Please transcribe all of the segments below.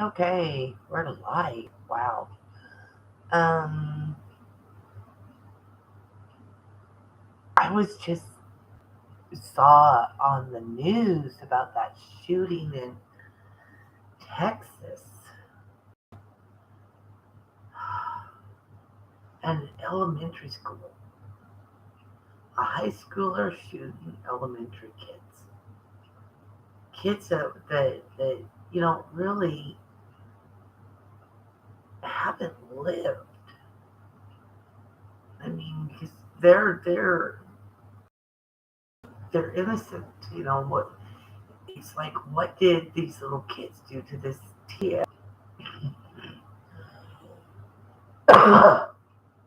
Okay, we're live. Wow. Um, I was just saw on the news about that shooting in Texas, an elementary school. A high schooler shooting elementary kids. Kids that really haven't lived. I mean, 'cause they're innocent. What it's like? What did these little kids do to this TA?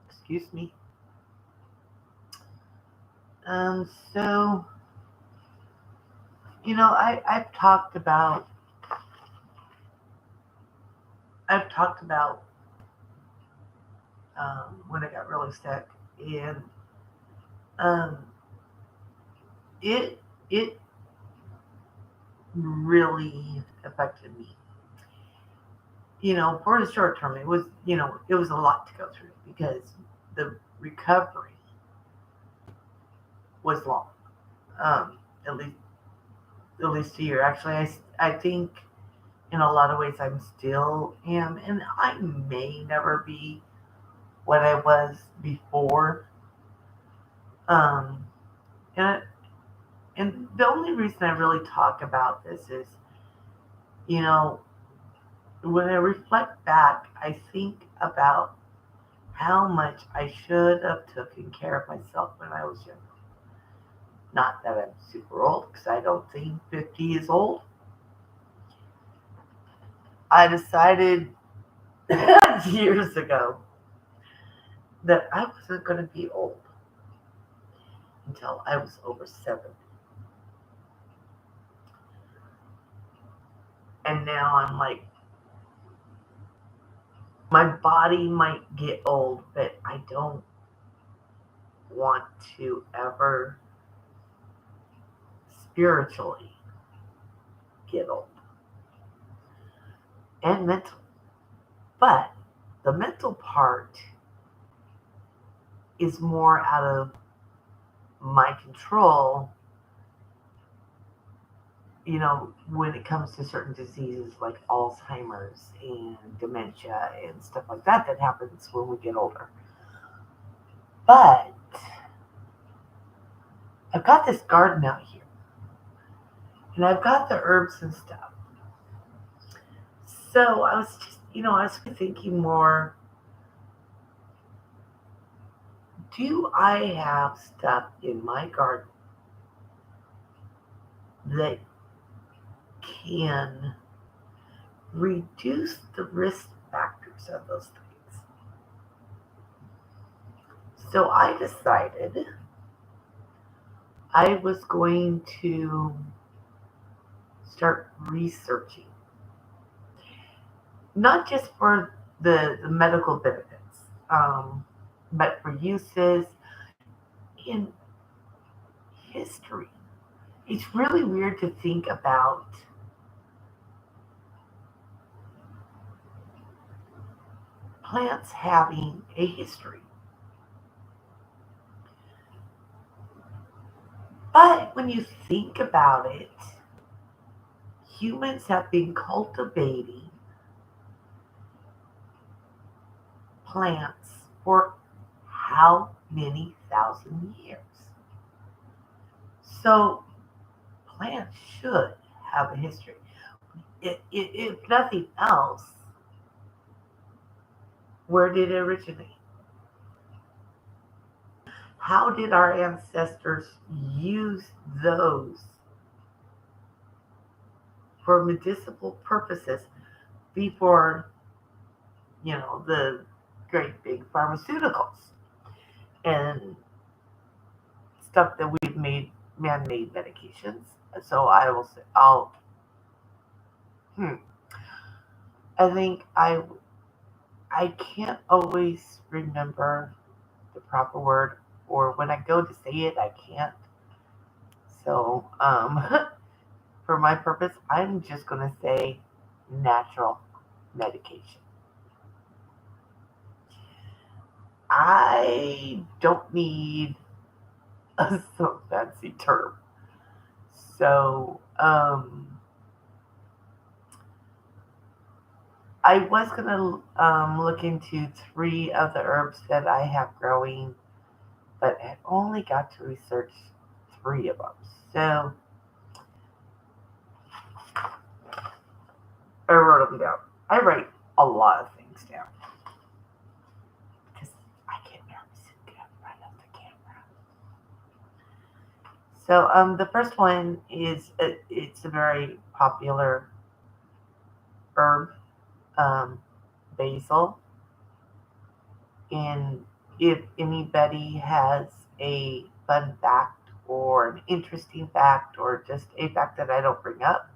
Excuse me. So I've talked about when I got really sick, and um, it it really affected me. For the short term, it was a lot to go through because the recovery was long. Um, at least a year. Actually, I think in a lot of ways I'm still am, and I may never be what I was before. Um, and and the only reason I really talk about this is, you know, when I reflect back, I think about how much I should have taken care of myself when I was younger. Not that I'm super old, because I don't think 50 is old. I decided years ago that I wasn't going to be old until I was over 70. And now I'm like, my body might get old, but I don't want to ever spiritually get old and mental. But the mental part is more out of my control, when it comes to certain diseases like Alzheimer's and dementia and stuff like that happens when we get older. But I've got this garden out here and I've got the herbs and stuff. So I was thinking more, do I have stuff in my garden that can reduce the risk factors of those things? So I decided I was going to start researching, not just for the medical benefits, but for uses in history. It's really weird to think about plants having a history. But when you think about it, humans have been cultivating plants for how many thousand years? So plants should have a history. If nothing else, where did it originate? How did our ancestors use those for medicinal purposes before, the great big pharmaceuticals and stuff that we've made man-made medications? So I will say, hmm, I think I can't always remember the proper word, or when I go to say it, I can't. So, for my purpose, I'm just going to say natural. medication. I don't need a so fancy term. So, I was gonna look into three of the herbs that I have growing, but I only got to research three of them. So I wrote them down. I write a lot of things down because I get nervous and get right off the camera. So the first one is it's a very popular herb, um, basil. And if anybody has a fun fact or an interesting fact or just a fact that I don't bring up,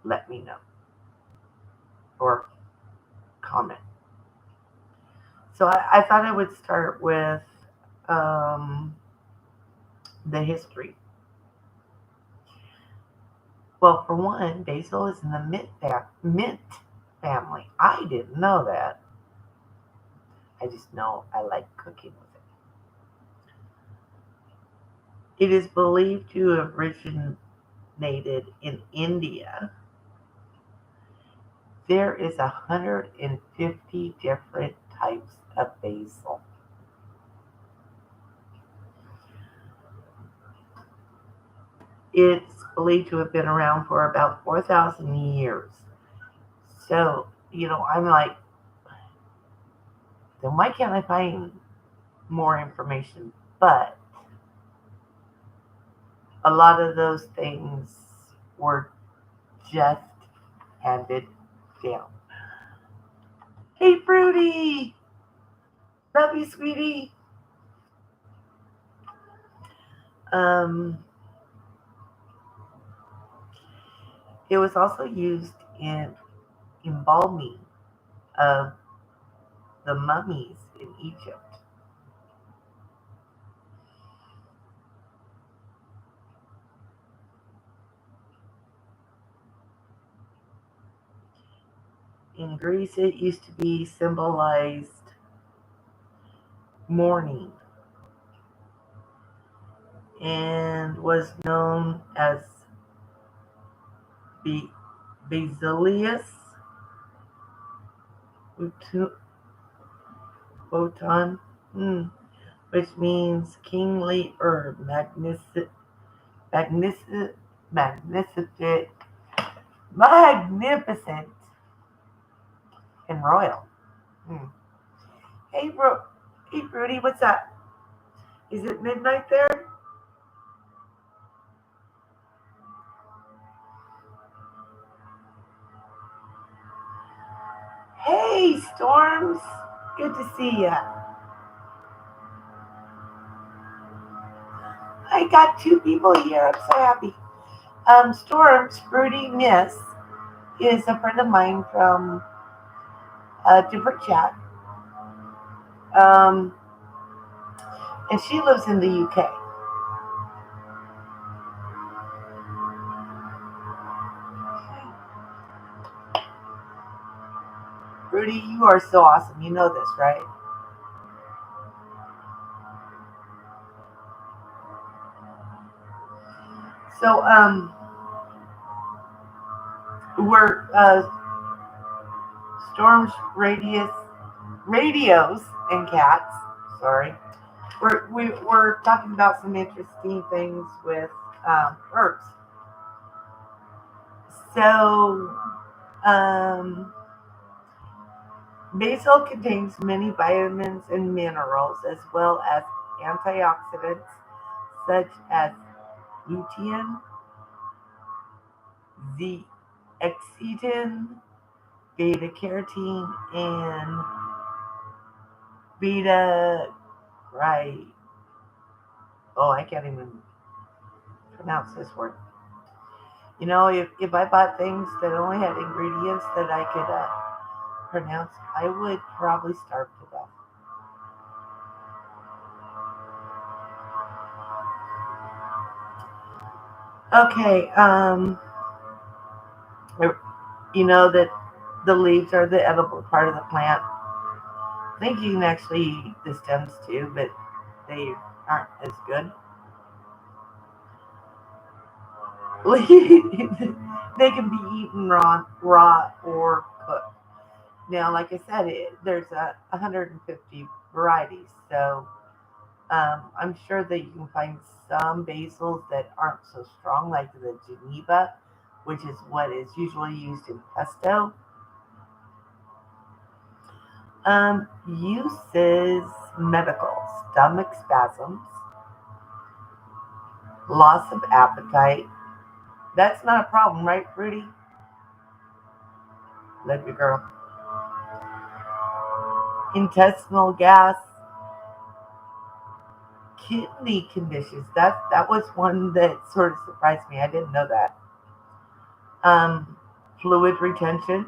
let me know or comment. So I thought I would start with um, the history. Well, for one, basil is in the mint family. I didn't know that. I just know I like cooking with it. It is believed to have originated in India. There is 150 different types of basil. It's believed to have been around for about 4,000 years. So, I'm like, then why can't I find more information? But a lot of those things were just handed down. Hey, Fruity! Love you, sweetie! Um, it was also used in embalming of the mummies in Egypt. In Greece, it used to be symbolized mourning and was known as Be- Basilius Photon, which means kingly herb, magnificent, magnificent, magnificent, and royal. Hmm. Hey, hey, Rudy, what's up? Is it midnight there? Hey, Storms, good to see ya. I got two people here. I'm so happy. Storms, Rudy, Miss is a friend of mine from a different chat, um, and she lives in the UK. Rudy, you are so awesome. You know this, right? So, we're Storms, radios, and cats. Sorry, we're talking about some interesting things with herbs. So, um, basil contains many vitamins and minerals, as well as antioxidants such as lutein, zeaxanthin, beta carotene, and beta right. Oh, I can't even pronounce this word. If I bought things that only had ingredients that I could pronounce, I would probably starve to death. Okay, You know that the leaves are the edible part of the plant. I think you can actually eat the stems too, but they aren't as good. They can be eaten raw or cooked. Now, like I said, there's 150 varieties, so I'm sure that you can find some basils that aren't so strong, like the Geneva, which is what is usually used in pesto. Uses medical: stomach spasms, loss of appetite. That's not a problem, right, Rudy? Love your girl. Intestinal gas, kidney conditions. That was one that sort of surprised me. I didn't know that. Um, Fluid retention,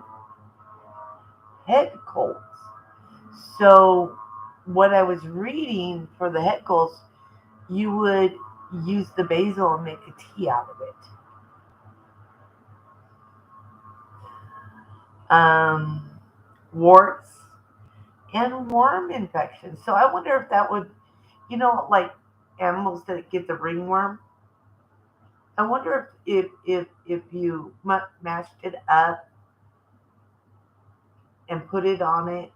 head colds. So, what I was reading for the head colds, you would use the basil and make a tea out of it. Um, Warts and worm infections. So, I wonder if that would, like animals that get the ringworm. I wonder if you mashed it up and put it on it,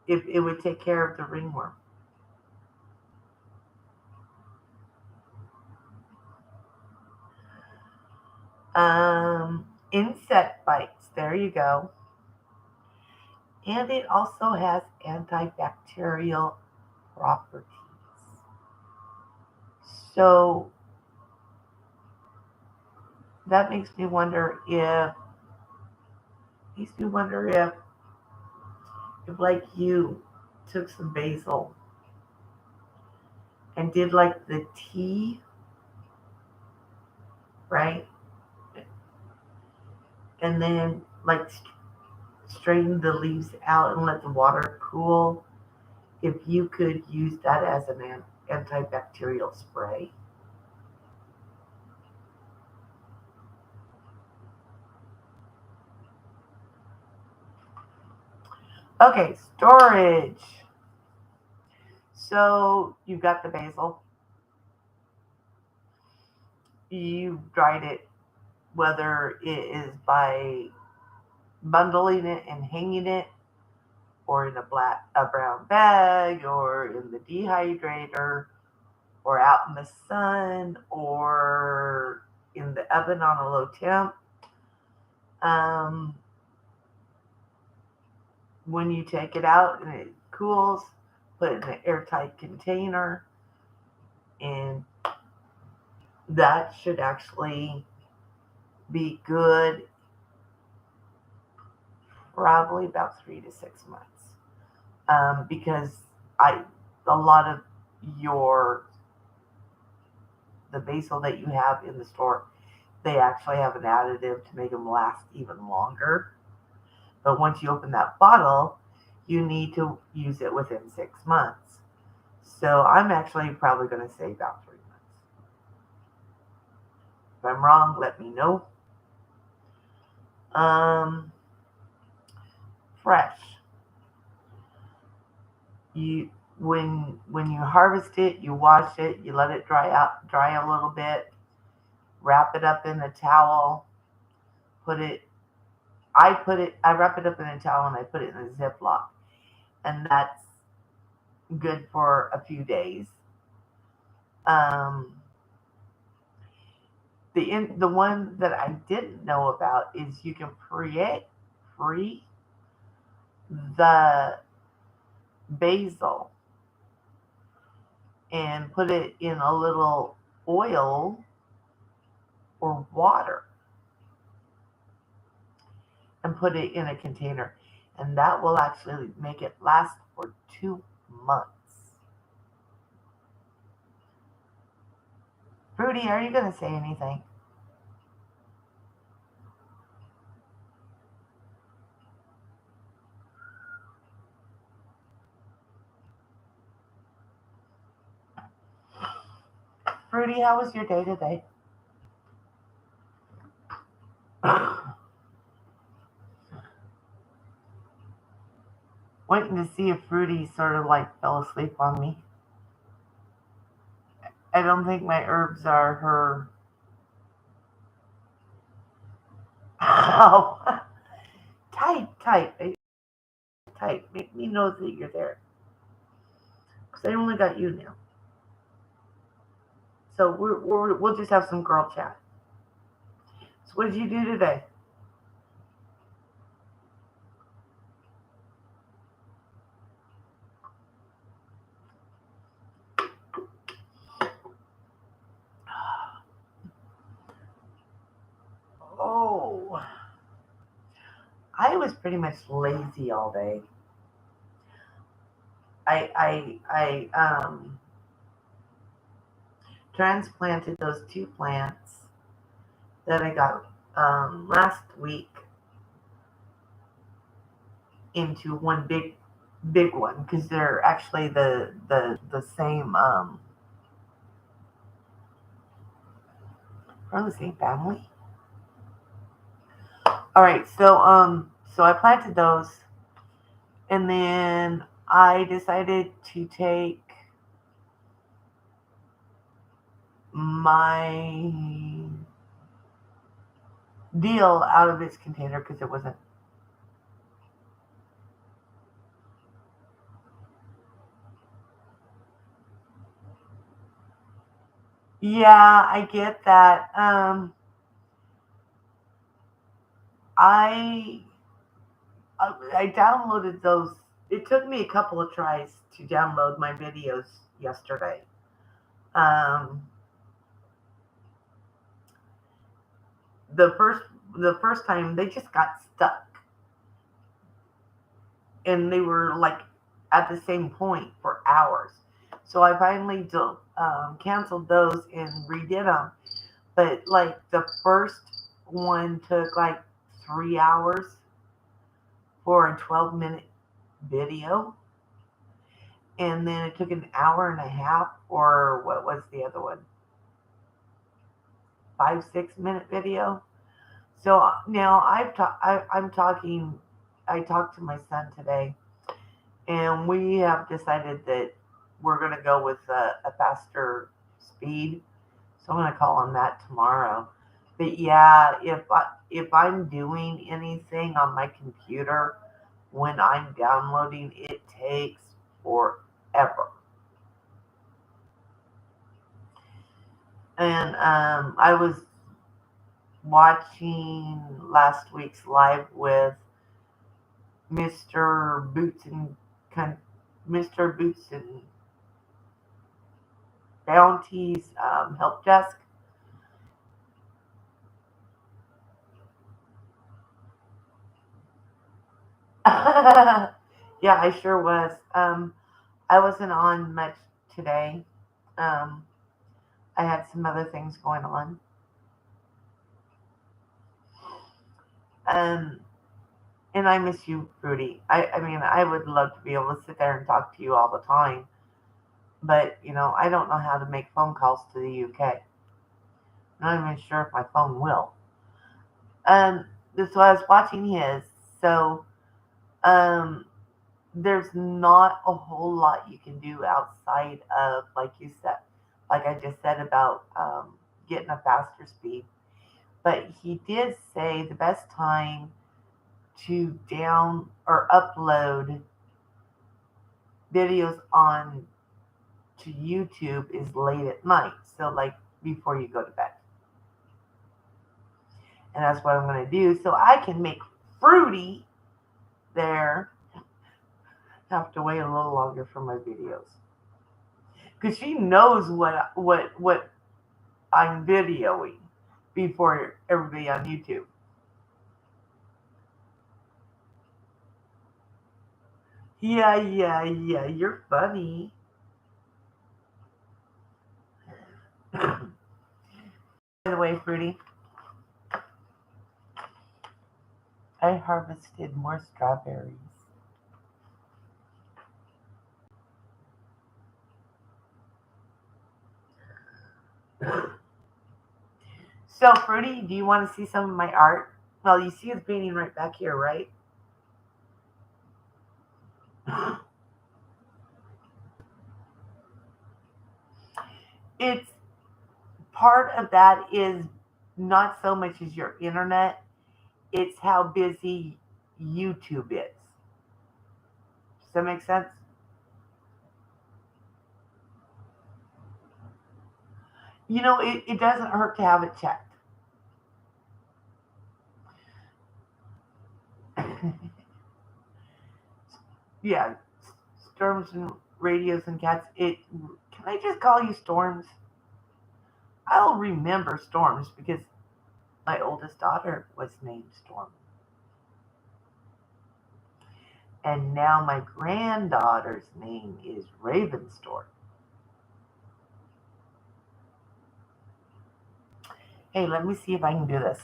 if it would take care of the ringworm. Insect bites. There you go. And it also has antibacterial properties. So that makes me wonder if like you took some basil and did like the tea, right? And then like strain the leaves out and let the water cool. If you could use that as an antibacterial spray. Okay, storage. So you've got the basil. You dried it, whether it is by bundling it and hanging it, or in a brown bag, or in the dehydrator, or out in the sun, or in the oven on a low temp. Um, when you take it out and it cools, put it in an airtight container, and that should actually be good probably about 3 to 6 months. Because I a lot of your the basil that you have in the store, they actually have an additive to make them last even longer. But once you open that bottle, you need to use it within 6 months. So I'm actually probably going to say about 3 months. If I'm wrong, let me know. Um, Fresh. You when you harvest it, you wash it, you let it dry a little bit, wrap it up in a towel, put it I wrap it up in a towel and I put it in a Ziploc, and that's good for a few days. Um, the one that I didn't know about is you can free the basil and put it in a little oil or water and put it in a container, and that will actually make it last for 2 months. Rudy, are you going to say anything? Rudy, how was your day today? Waiting to see if Fruity sort of like fell asleep on me. I don't think my herbs are her. Oh, type. Make me know that you're there. Because I only got you now. So we'll just have some girl chat. So what did you do today? Oh, I was pretty much lazy all day. I transplanted those two plants that I got last week into one big one because they're actually the same from the same family. All right, so I planted those, and then I decided to take my deal out of its container because it wasn't. Yeah, I get that. I I downloaded those. It took me a couple of tries to download my videos yesterday. Um, the first the first time they just got stuck, and they were like at the same point for hours. So I finally canceled those and redid them. But like the first one took like 3 hours for a 12-minute video, and then it took an hour and a half, or what was the other one? 5 6 minute video. So now I'm talking. I talked to my son today, and we have decided that we're going to go with a faster speed. So I'm going to call him that tomorrow. But yeah, if I'm doing anything on my computer when I'm downloading, it takes forever. And I was watching last week's live with Mr. Boots and Mr. Boots and Bounty's help desk. Yeah, I sure was. I wasn't on much today. Um, I had some other things going on. Um, and I miss you, Rudy. I mean, I would love to be able to sit there and talk to you all the time, but I don't know how to make phone calls to the UK. I'm not even sure if my phone will. Um, so I was watching his. So um, there's not a whole lot you can do outside of, like you said, like I just said about getting a faster speed. But he did say the best time to down or upload videos on to YouTube is late at night. So like before you go to bed. And that's what I'm going to do. So I can make Fruity there have to wait a little longer for my videos because she knows what I'm videoing before everybody on YouTube. Yeah. You're funny. By the way, Fruity, I harvested more strawberries. So, Fruity, do you want to see some of my art? Well, you see the painting right back here, right? It's part of that is not so much as your internet, it's how busy YouTube is. Does that make sense? It doesn't hurt to have it checked. Yeah, storms and radios and cats. It can I just call you storms? I'll remember storms because my oldest daughter was named Storm, and now my granddaughter's name is Ravenstorm. Hey, let me see if I can do this.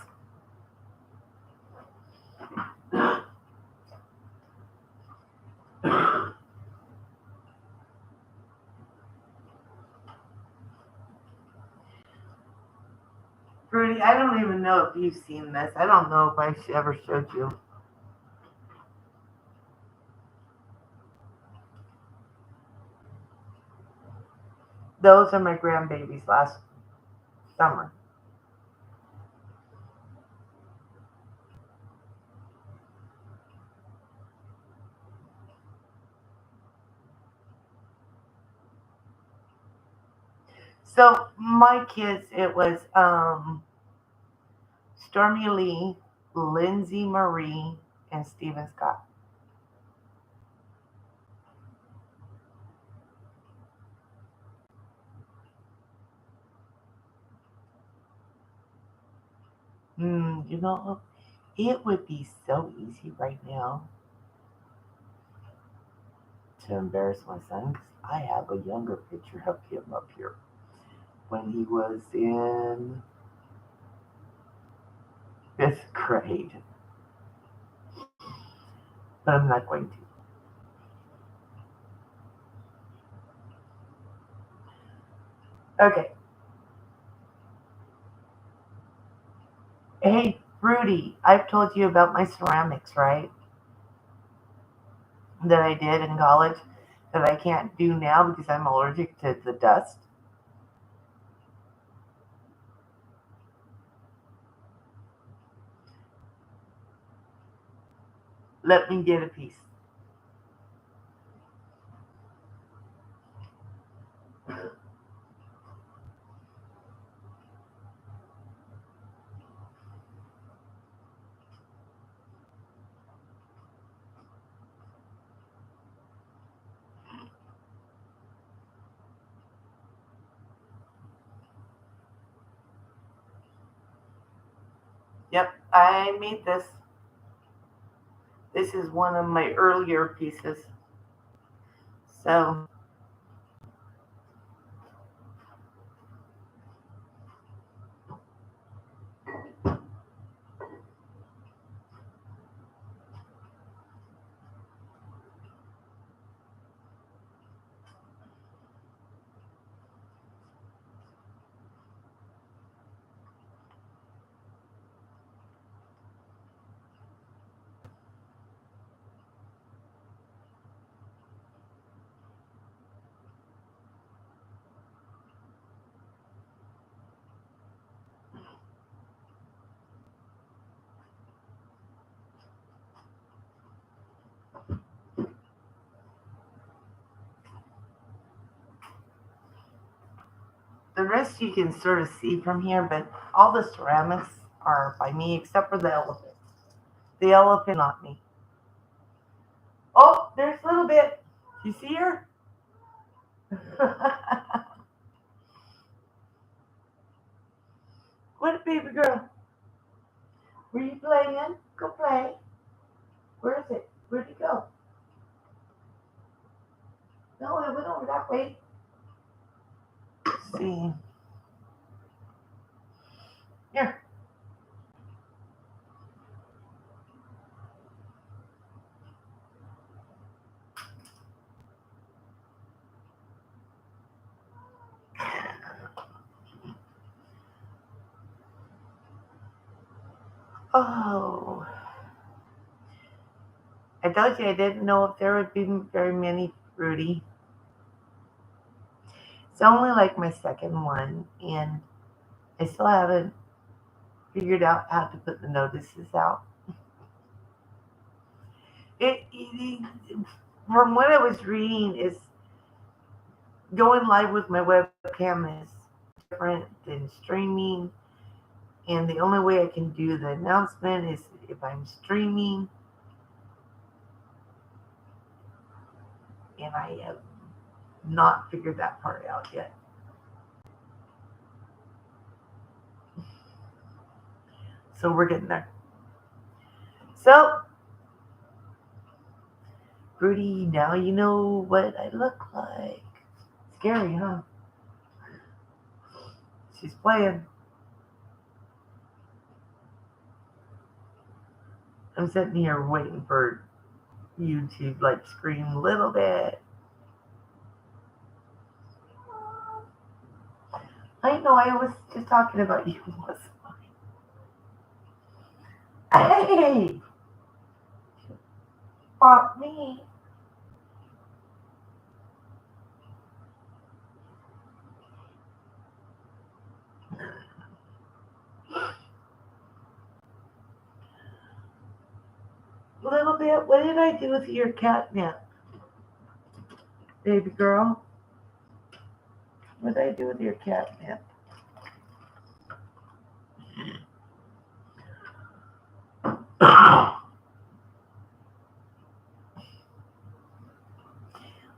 Rudy, I don't even know if you've seen this. I don't know if I ever showed you. Those are my grandbabies last summer. So my kids, it was Stormy Lee, Lindsay Marie, and Stephen Scott. It would be so easy right now to embarrass my son because I have a younger picture of him up here when he was in fifth grade, but I'm not going to. Okay. Hey, Rudy, I've told you about my ceramics, right? That I did in college that I can't do now because I'm allergic to the dust. Let me get a piece. Yep, I made this. This is one of my earlier pieces. So, the rest you can sort of see from here, but all the ceramics are by me except for the elephant. The elephant, not me. Oh, there's a little bit. You see her? What, baby girl? Were you playing? Go play. Where is it? Where'd it go? No, it went over that way. Let's see. Here. Oh. I told you I didn't know if there would be very many, Rudy. It's only like my second one, and I still haven't figured out how to put the notices out. From what I was reading, is going live with my webcam is different than streaming, and the only way I can do the announcement is if I'm streaming, and I have not figured that part out yet. So we're getting there. So, Rudy, now you know what I look like. Scary, huh? She's playing. I'm sitting here waiting for you to like scream a little bit. I know I was just talking about you. Hey, fuck me. A little bit. What did I do with your catnip, baby girl? What did I do with your catnip?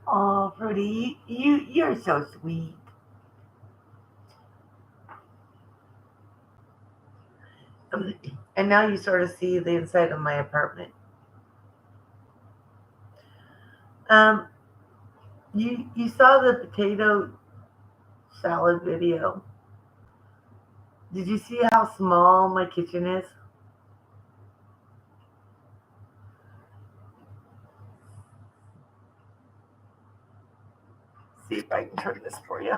Oh, Fruity, you're so sweet. And now you sort of see the inside of my apartment. Um, you saw the potato salad video. Did you see how small my kitchen is? See if I can turn this for you.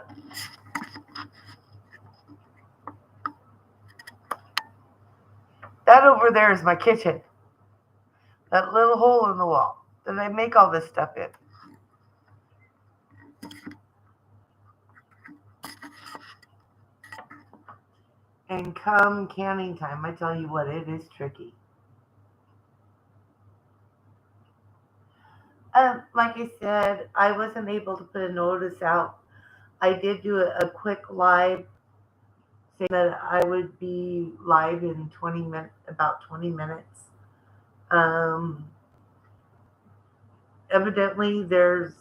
That over there is my kitchen. That little hole in the wall that I make all this stuff in. And come canning time, I tell you what, it is tricky. Like I said, I wasn't able to put a notice out. I did do a quick live saying that I would be live in 20 minutes, about 20 minutes. Um, Evidently, there's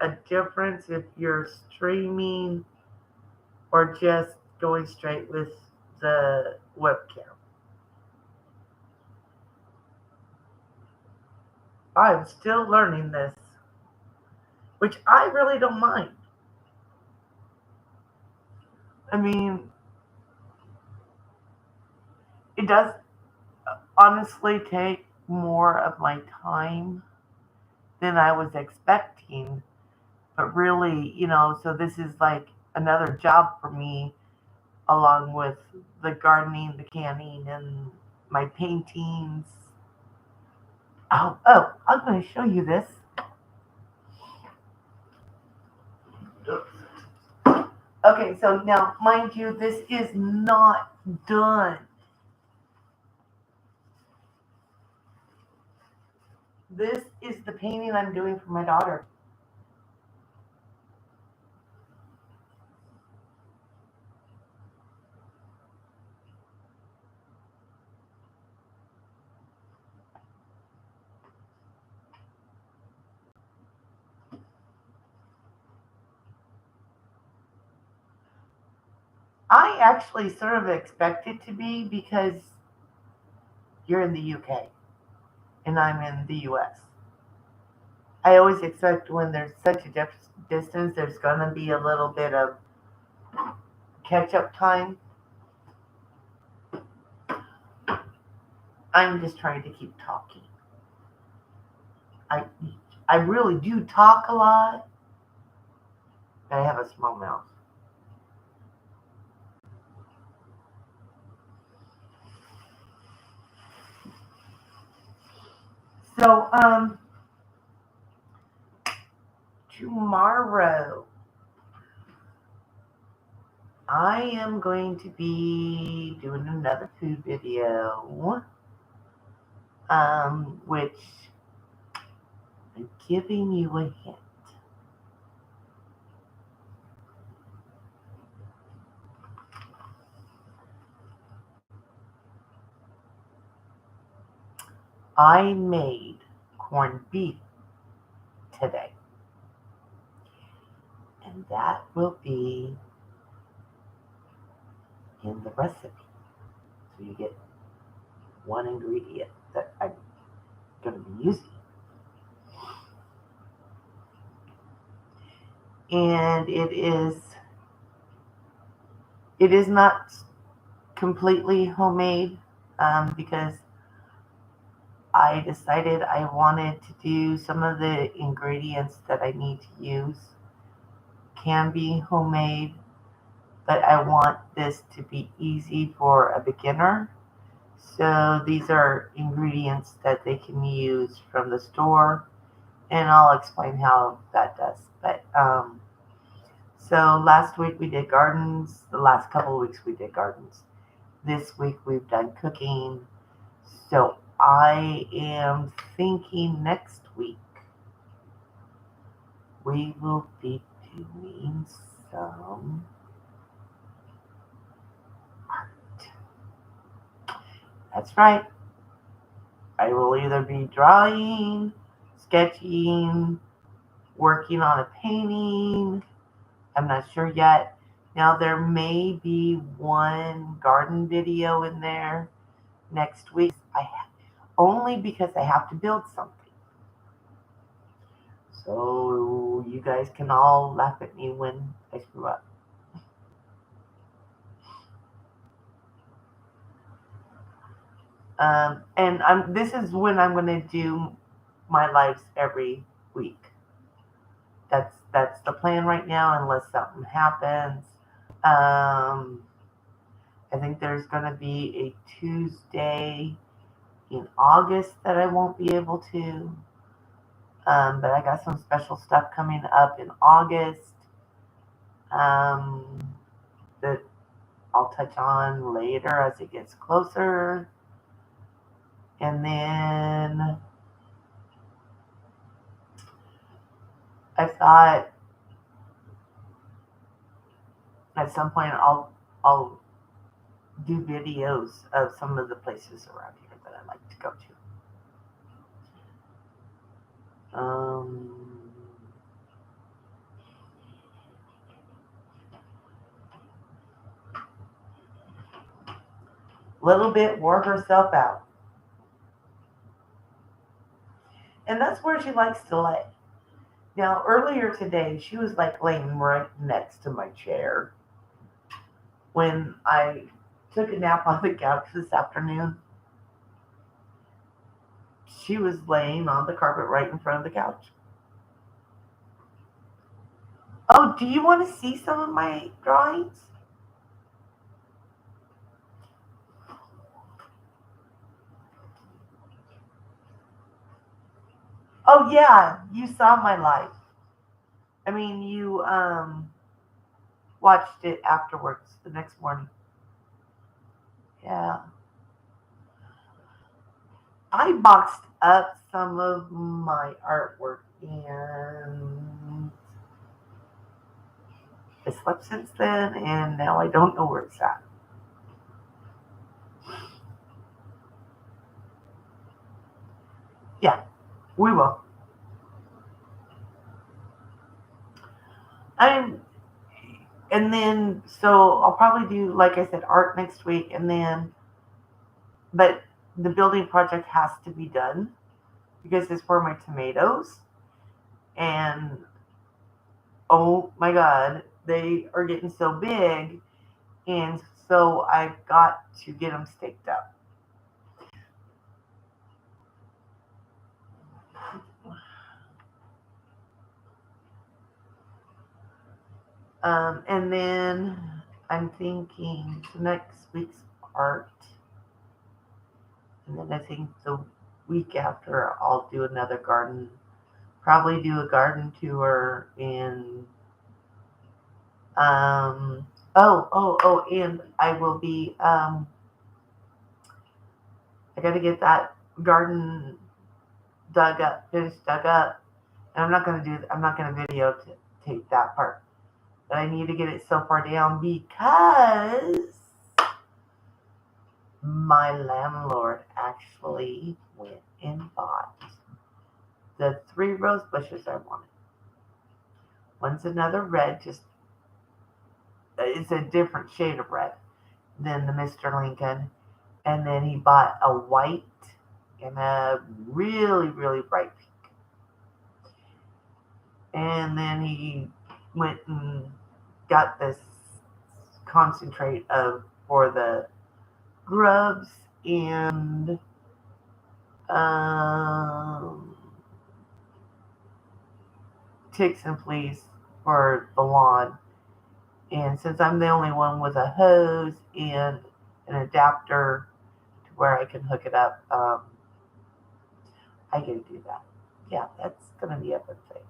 a difference if you're streaming or just going straight with the webcam. I'm still learning this, which I really don't mind. I mean, it does honestly take more of my time than I was expecting. But really, so this is like another job for me, along with the gardening, the canning, and my paintings. Oh, I'm going to show you this. Okay, so now, mind you, this is not done. This is the painting I'm doing for my daughter. I actually sort of expect it to be because you're in the UK and I'm in the US. I always expect when there's such a distance, there's going to be a little bit of catch up time. I'm just trying to keep talking. I I really do talk a lot, but I have a small mouth. So, tomorrow I am going to be doing another food video, which I'm giving you a hint. I made corned beef today, and that will be in the recipe. So you get one ingredient that I'm going to be using. And it is not completely homemade, because I decided I wanted to do some of the ingredients that I need to use can be homemade, but I want this to be easy for a beginner. So these are ingredients that they can use from the store, and I'll explain how that does. But so last week we did gardens. The last couple of weeks we did gardens. This week we've done cooking. So I am thinking next week we will be doing some art. That's right. I will either be drawing, sketching, working on a painting. I'm not sure yet. Now, there may be one garden video in there next week. Only because I have to build something. So you guys can all laugh at me when I screw up. And this is when I'm going to do my lives every week. That's the plan right now, unless something happens. I think there's going to be a Tuesday in August that I won't be able to. But I got some special stuff coming up in August, that I'll touch on later as it gets closer. And then I thought at some point I'll do videos of some of the places around here that I like to go to. Little bit wore herself out. And that's where she likes to lay. Now, earlier today, she was like laying right next to my chair. When I took a nap on the couch this afternoon, she was laying on the carpet right in front of the couch. Oh, do you want to see some of my drawings? Oh, yeah, you saw my life. I mean, you watched it afterwards the next morning. Yeah. I boxed up some of my artwork, and I slept since then, and now I don't know where it's at. Yeah, we will. I'm, and then so I'll probably do, like I said, art next week, and then, but the building project has to be done because it's for my tomatoes, and oh my god, they are getting so big, and so I've got to get them staked up. And then I'm thinking next week's art, and then I think the week after, I'll do another garden. Probably do a garden tour in. And I will be. I got to get that garden finished dug up, and I'm not gonna videotape that part. But I need to get it so far down because my landlord actually went and bought the three rose bushes I wanted. One's another red, just it's a different shade of red than the Mr. Lincoln. And then he bought a white and a really, really bright pink. And then he went and got this concentrate for the grubs and um, ticks and fleas for the lawn. And since I'm the only one with a hose and an adapter to where I can hook it up, I get to do that. Yeah, that's going to be a good thing.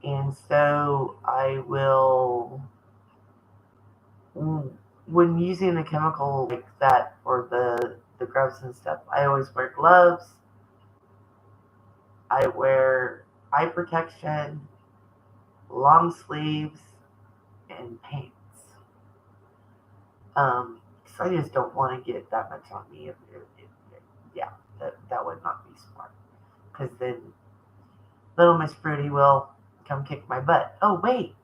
And so I will, when using a chemical like that for the grubs and stuff, I always wear gloves. I wear eye protection, long sleeves, and pants. So I just don't want to get that much on me. Yeah, that would not be smart. Because then little Miss Fruity will come kick my butt. Oh, wait.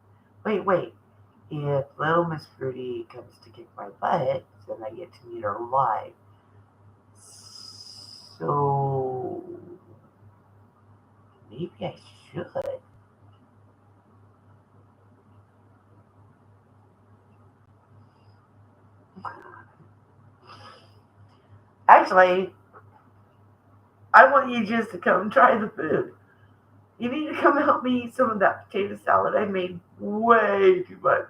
If little Miss Fruity comes to kick my butt, then I get to meet her live. So maybe I should. Actually, I want you just to come try the food. You need to come help me eat some of that potato salad. I made way too much.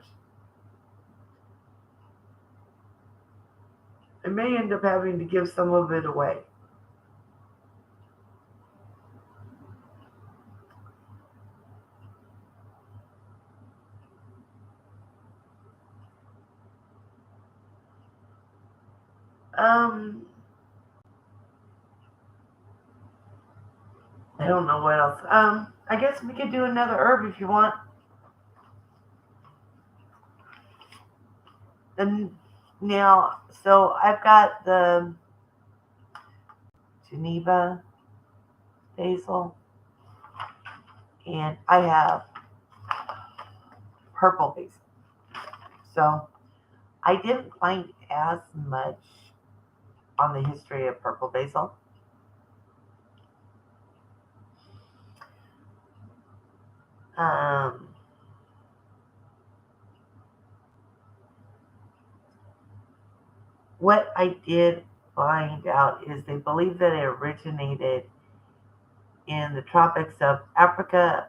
I may end up having to give some of it away. Um, I don't know what else. I guess we could do another herb if you want. And now, so I've got the Geneva basil, and I have purple basil. So I didn't find as much on the history of purple basil. Um, what I did find out is they believe that it originated in the tropics of Africa,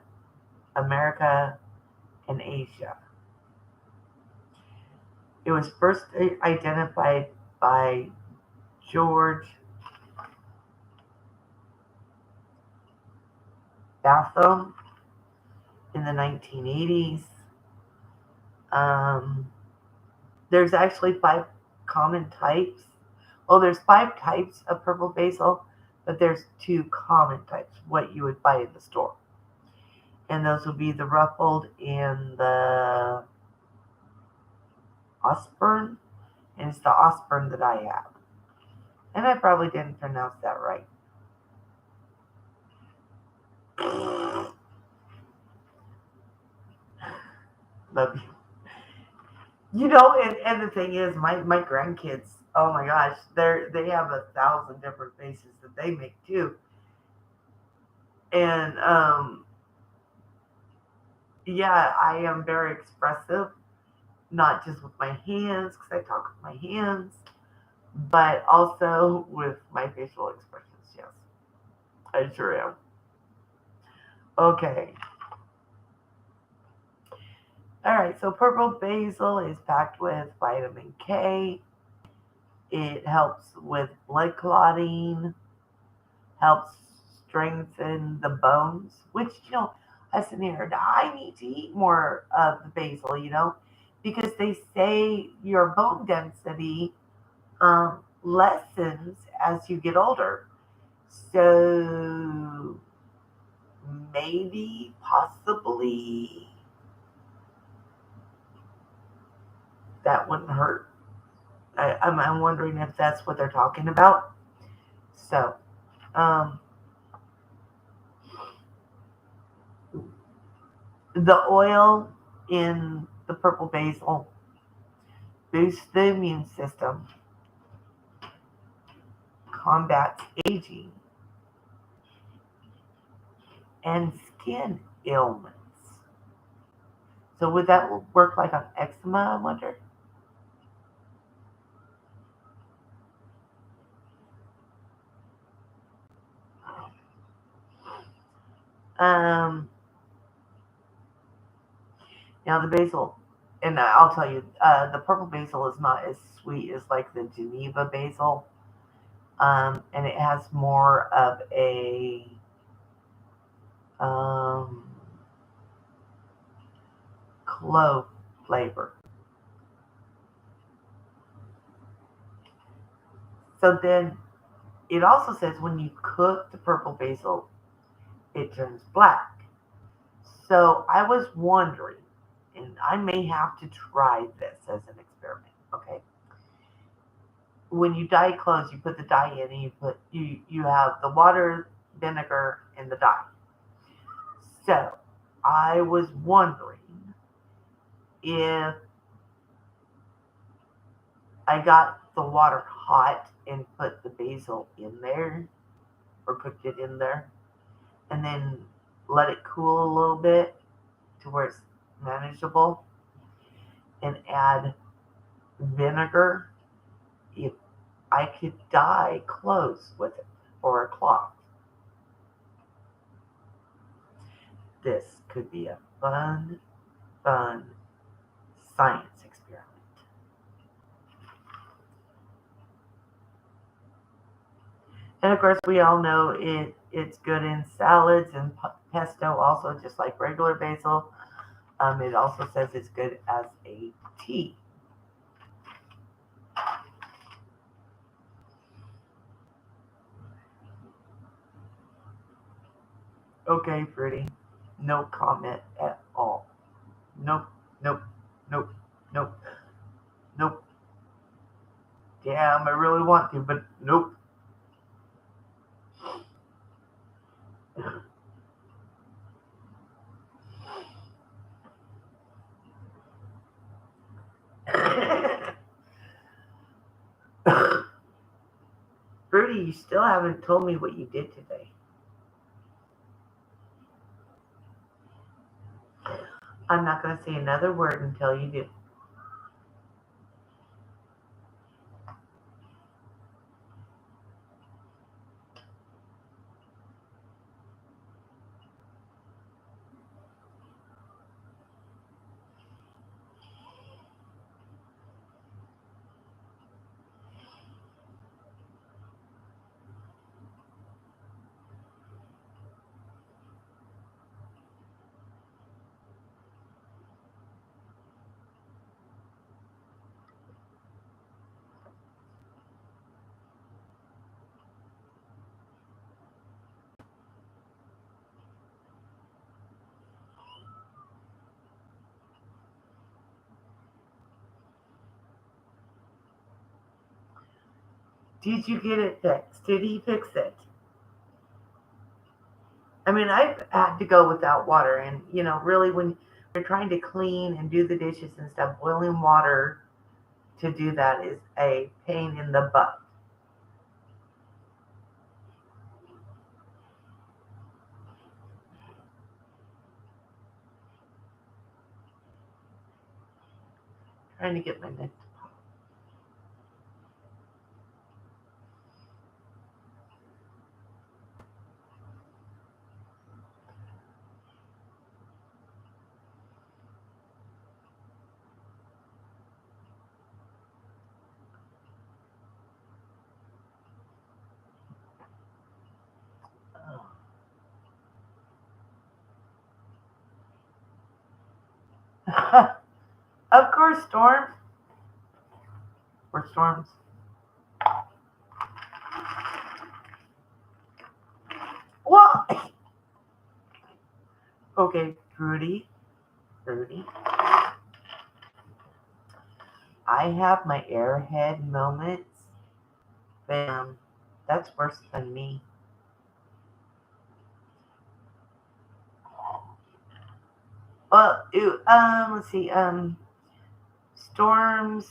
America, and Asia. It was first identified by George Basil in the 1980s. Um, there's actually five common types. Well, there's five types of purple basil, but there's two common types, what you would buy in the store. And those would be the ruffled and the osburn. And it's the osburn that I have. And I probably didn't pronounce that right. Love you. And the thing is, my grandkids, oh my gosh, they have 1,000 different faces that they make too. And yeah, I am very expressive, not just with my hands, because I talk with my hands, but also with my facial expressions. Yes, I sure am. Okay. All right. So purple basil is packed with vitamin K, It helps with blood clotting, helps strengthen the bones, which, as an here, I need to eat more of the basil, because they say your bone density lessens as you get older. So maybe, possibly, that wouldn't hurt. I'm wondering if that's what they're talking about. So, um, the oil in the purple basil boosts the immune system, combats aging, and skin ailments. So, would that work like on eczema, I wonder? Um, Now, the basil, and I'll tell you, the purple basil is not as sweet as like the Geneva basil, and it has more of a um, clove flavor. So then it also says when you cook the purple basil, it turns black. So I was wondering, and I may have to try this as an experiment. Okay, when you dye clothes, you put the dye in, and you have the water, vinegar, and the dye. So I was wondering if I got the water hot and put the basil in there, or cooked it in there, and then let it cool a little bit to where it's manageable, and add vinegar. If I could dye clothes with it, or a cloth, this could be a fun science experiment. And of course, we all know it's good in salads and pesto, also just like regular basil. It also says it's good as a tea. Okay, Fruity. No comment at all. Nope, nope, nope, nope, nope. Damn, I really want to, but nope. Fruity, you still haven't told me what you did today. I'm not going to say another word until you do. Did you get it fixed? Did he fix it? I mean, I've had to go without water, and really, when you're trying to clean and do the dishes and stuff, boiling water to do that is a pain in the butt. Trying to get my neck to pop. Of course, storms. Or storms. Well, okay, Rudy, Rudy. I have my airhead moments. Bam. That's worse than me. Let's see. Storms.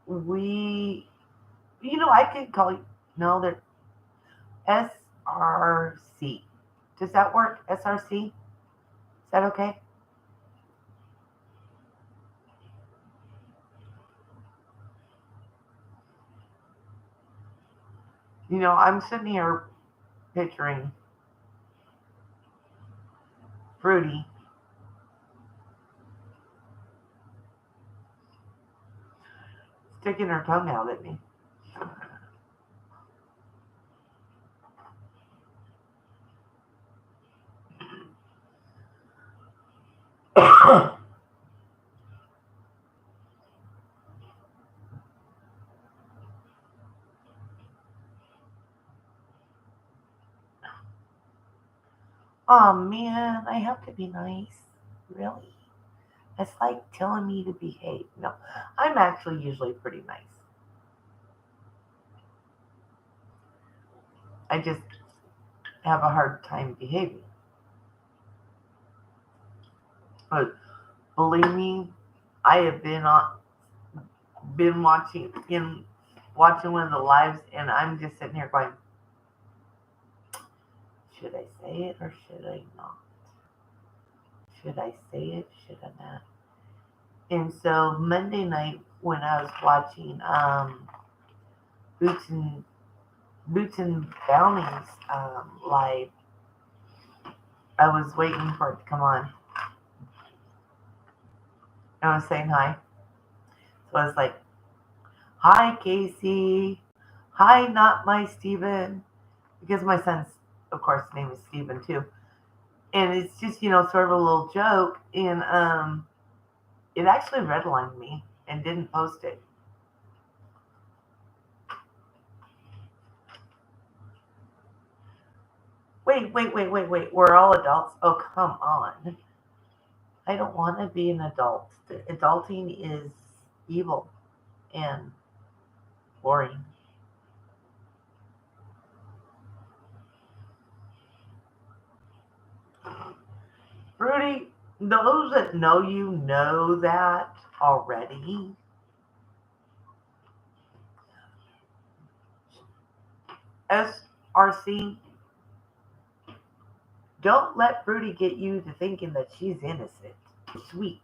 We, I could call you. No, they're SRC. Does that work? SRC? Is that okay? I'm sitting here picturing Fruity sticking her tongue out at me. Oh man, I have to be nice. Really? It's like telling me to behave. No, I'm actually usually pretty nice. I just have a hard time behaving. But believe me, I have been watching one of the lives, and I'm just sitting here going, should I say it or should I not? Should I say it? Should I not? And so Monday night when I was watching Boots and Boots and Bounties live, I was waiting for it to come on. I was saying hi. So I was like, hi, Casey. Hi, not my Steven. Because my son's, of course, name is Steven too. And it's just, sort of a little joke. And it actually redlined me and didn't post it. Wait. We're all adults. Oh, come on. I don't want to be an adult. Adulting is evil and boring. Rudy, those that know you know that already. SRC, don't let Rudy get you to thinking that she's innocent. Sweet.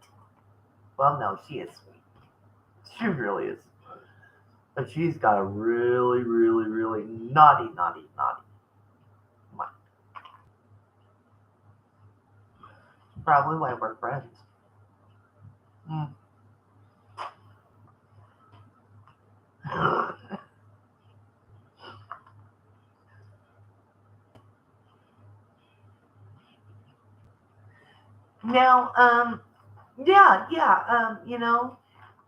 Well, no, she is sweet. She really is. But she's got a really, really, really naughty mind. Probably why we're friends. Mm. Now, yeah,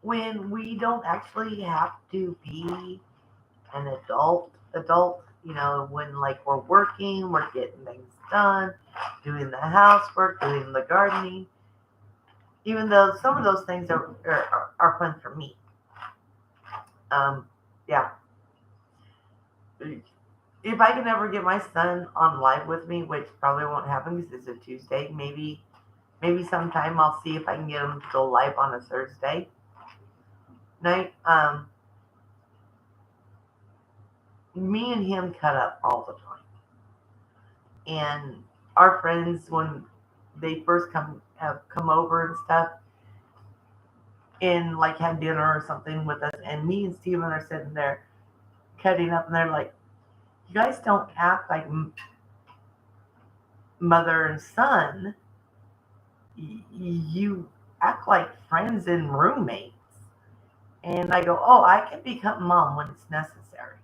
when we don't actually have to be an adult, when like we're working, we're getting things done, doing the housework, doing the gardening, even though some of those things are fun for me. Yeah, if I can ever get my son on live with me, which probably won't happen because it's a Tuesday, maybe sometime I'll see if I can get him to go live on a Thursday night. Me and him cut up all the time, and our friends when they first have come over and stuff, and like had dinner or something with us, and me and Steven are sitting there cutting up, and they're like, "You guys don't act like mother and son. You act like friends and roommates." And I go, "Oh, I can become mom when it's necessary,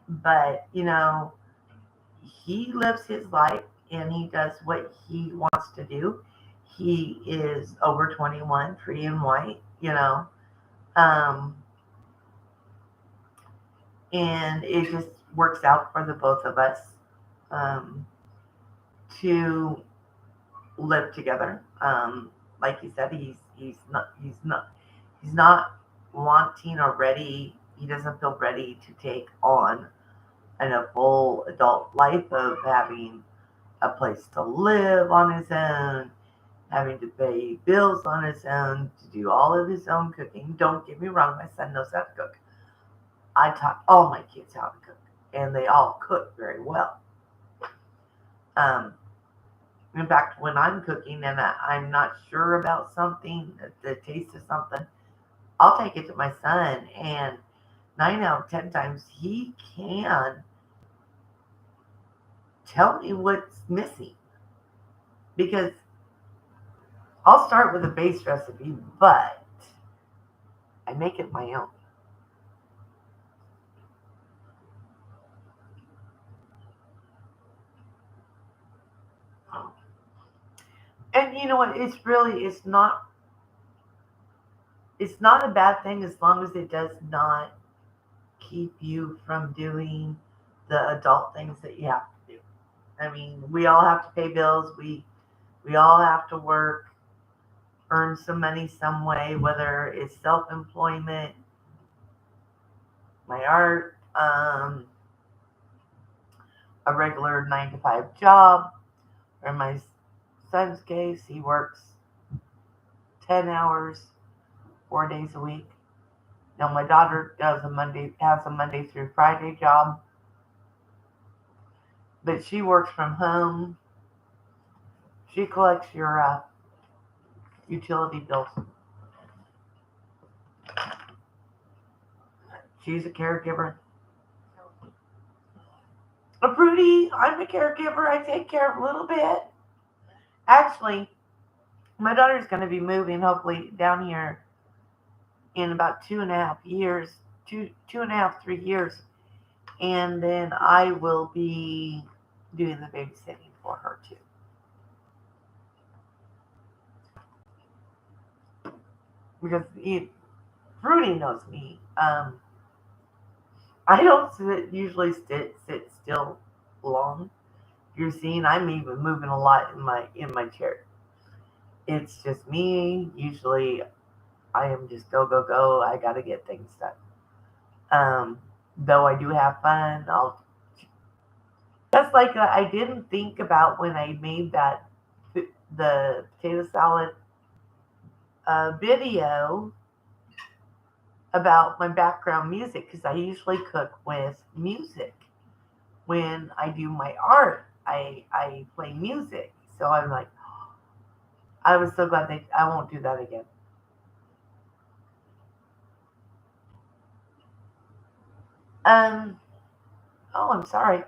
but he lives his life and he does what he wants to do. He is over 21, pretty and white, um, and it just works out for the both of us um, to live together. Like you said, he's not wanting or ready. He doesn't feel ready to take on a full adult life of having a place to live on his own, having to pay bills on his own, to do all of his own cooking. Don't get me wrong, my son knows how to cook. I taught all my kids how to cook, and they all cook very well. Um, in fact, when I'm cooking and I'm not sure about something, the taste of something, I'll take it to my son, and 9 out of 10 times he can tell me what's missing because I'll start with a base recipe, but I make it my own. And you know what? It's not a bad thing as long as it does not keep you from doing the adult things that you have to do. I mean, we all have to pay bills. We all have to work, earn some money some way, whether it's self-employment, my art, a regular 9 to 5 job, or in my son's case, he works 10 hours, 4 days a week. Now my daughter has a Monday through Friday job, but she works from home. She collects your utility bills. She's a caregiver. A Fruity, I'm a caregiver. I take care of a little bit. Actually, my daughter's going to be moving hopefully down here in about 2.5 years, 2.5, 3 years, and then I will be doing the babysitting for her too. Because Fruity knows me. I don't usually sit still long. You're seeing I'm even moving a lot in my chair. It's just me. Usually I am just go go go. I gotta get things done. Though I do have fun, I'll just like I didn't think about when I made the potato salad video about my background music because I usually cook with music when I do my art. I play music, so I'm like, I was so glad that I won't do that again. Um, oh, I'm sorry.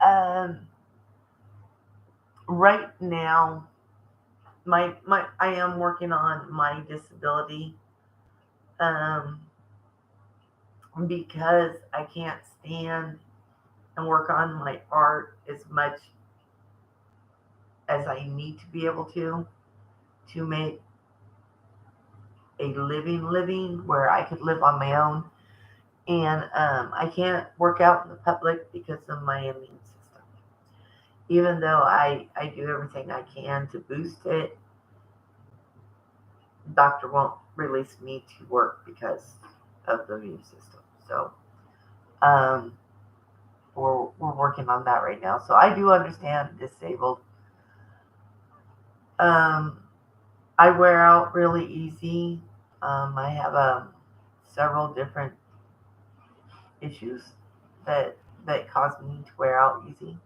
Um, right now, my I am working on my disability. Um, because I can't stand and work on my art as much as I need to be able to make a living where I could live on my own. And I can't work out in the public because of my immune system. Even though I do everything I can to boost it, the doctor won't release me to work because of the immune system. So um, we're working on that right now. So I do understand disabled. Um, I wear out really easy. I have several different issues that cause me to wear out easy.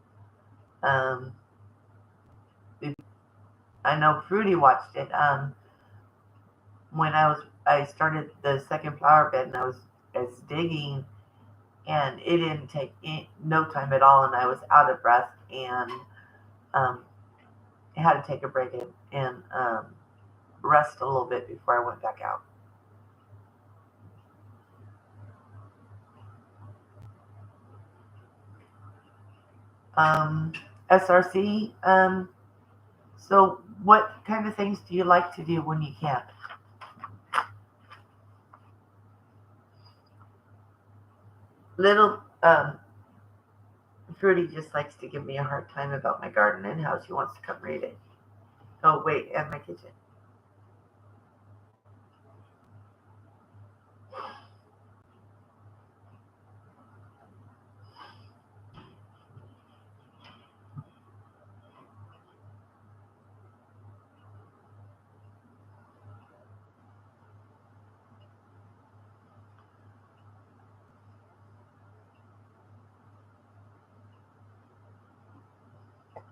Um, I know Fruity watched it. When I started the second flower bed and I was digging, and it didn't take no time at all, and I was out of breath and um, I had to take a break and rest a little bit before I went back out. Um, SRC So, what kind of things do you like to do when you can't? Little Fruity just likes to give me a hard time about my garden and how she wants to come read it. Oh, wait, and my kitchen.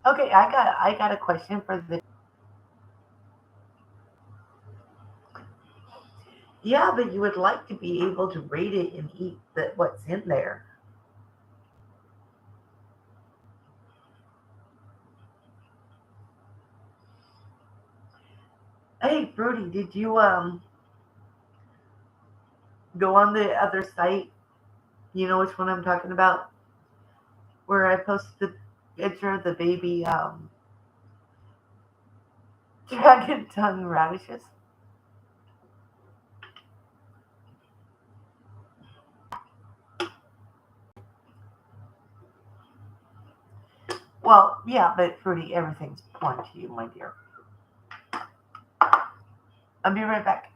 Okay, I got a question for the. Yeah, but you would like to be able to read it and eat what's in there. Hey, Fruity, did you go on the other site? You know which one I'm talking about? Where I posted the picture of the baby dragon tongue radishes. Well, yeah, but Fruity, everything's one to you, my dear. I'll be right back.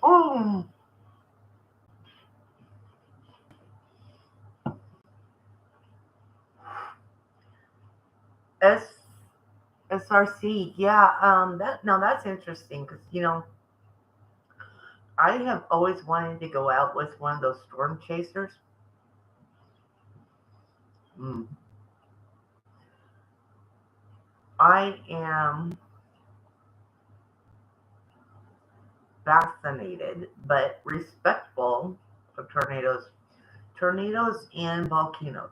Oh, S SRC. Yeah, that's interesting because I have always wanted to go out with one of those storm chasers. Mm. I am fascinated but respectful of tornadoes and volcanoes.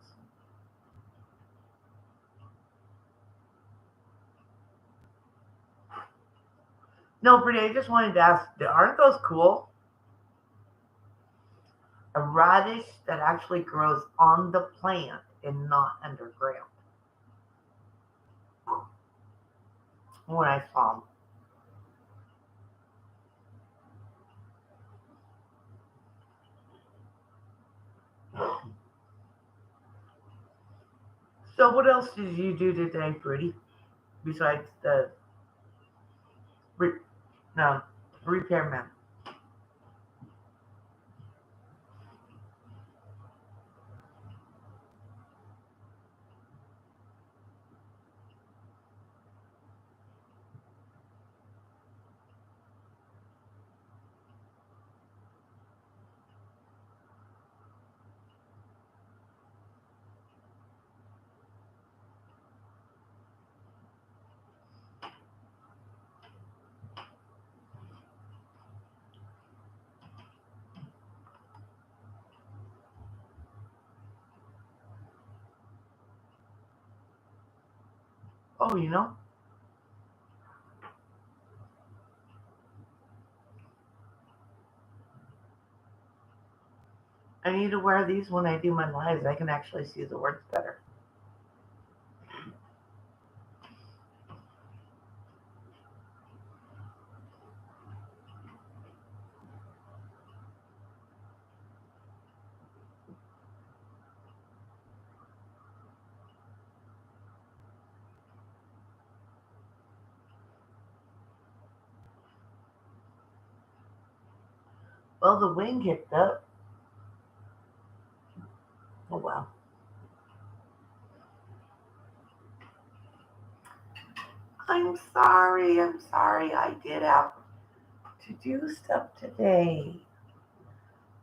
No, Brittany, I just wanted to ask, aren't those cool? A radish that actually grows on the plant and not underground. When I saw them. So, what else did you do today, Brittany, besides the re- no repairman? Oh, I need to wear these when I do my lives. I can actually see the words better. Well, the wing hit up. Oh well. I'm sorry. I'm sorry. I did have to do stuff today.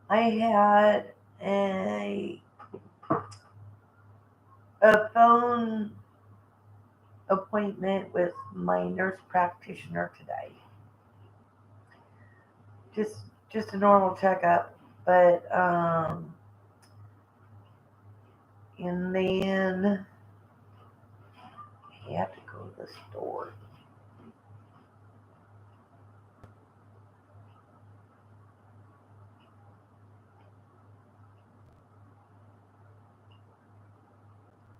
I had a a phone appointment with my nurse practitioner today. Just just a normal checkup, but and then I have to go to the store.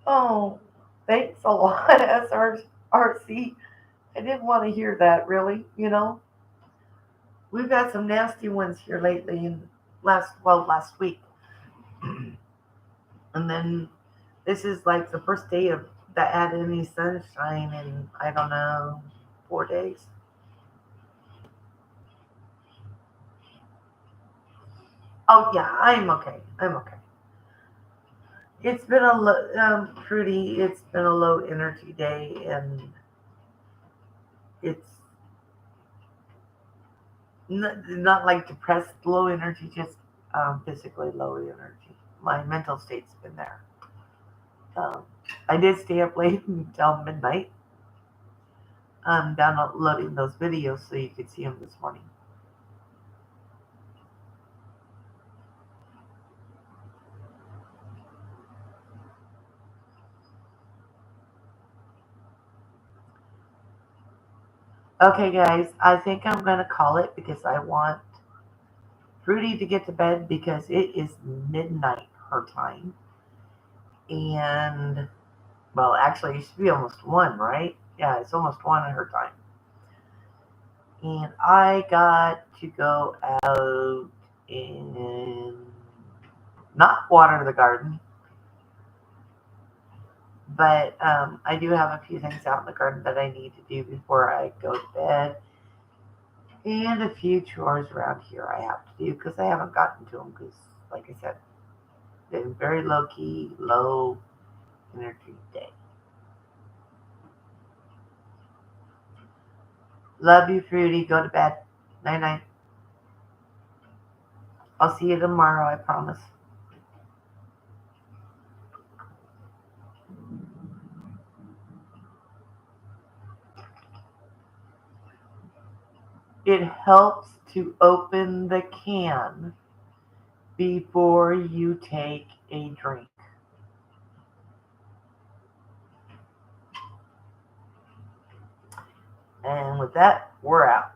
Oh, thanks a lot, SRC. I didn't want to hear that, really. We've had some nasty ones here lately, and last week, and then this is like the first day of that had any sunshine in I don't know 4 days. Oh yeah, I'm okay. I'm okay. It's been Fruity. It's been a low energy day, and it's not like depressed low energy, just physically low energy. My mental state's been there. Um, I did stay up late until midnight, downloading those videos so you could see them this morning. Okay, guys, I think I'm gonna call it because I want Fruity to get to bed because it is midnight her time, and well, actually, it should be almost one, right? Yeah, it's almost one at her time. And I got to go out and not water the garden, but I do have a few things out in the garden that I need to do before I go to bed, and a few chores around here I have to do because I haven't gotten to them because, like I said, been very low key, low energy day. Love you, Fruity. Go to bed. Night night. I'll see you tomorrow. I promise. It helps to open the can before you take a drink. And with that, we're out.